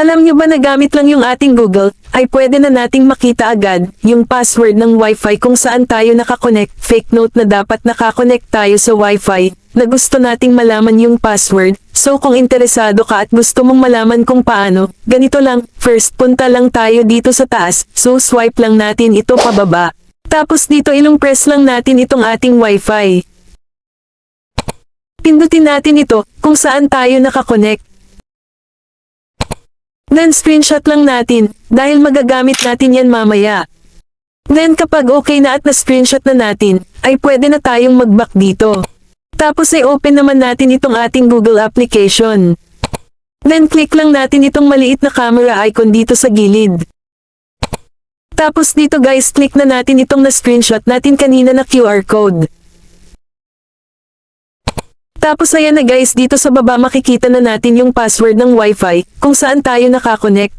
Alam nyo ba na gamit lang yung ating Google, ay pwede na nating makita agad yung password ng Wi-Fi kung saan tayo nakakonect. Fake note na dapat nakakonect tayo sa Wi-Fi, na gusto nating malaman yung password. So kung interesado ka at gusto mong malaman kung paano, ganito lang, first punta lang tayo dito sa taas, so swipe lang natin ito pababa. Tapos dito ilong press lang natin itong ating Wi-Fi. Pindutin natin ito, kung saan tayo nakakonect. Then screenshot lang natin, dahil magagamit natin yan mamaya. Then kapag okay na at na-screenshot na natin, ay pwede na tayong mag-back dito. Tapos ay open naman natin itong ating Google application. Then click lang natin itong maliit na camera icon dito sa gilid. Tapos dito guys, click na natin itong na-screenshot natin kanina na QR code. Tapos ayan na guys, dito sa baba makikita na natin yung password ng Wi-Fi, kung saan tayo nakakonect.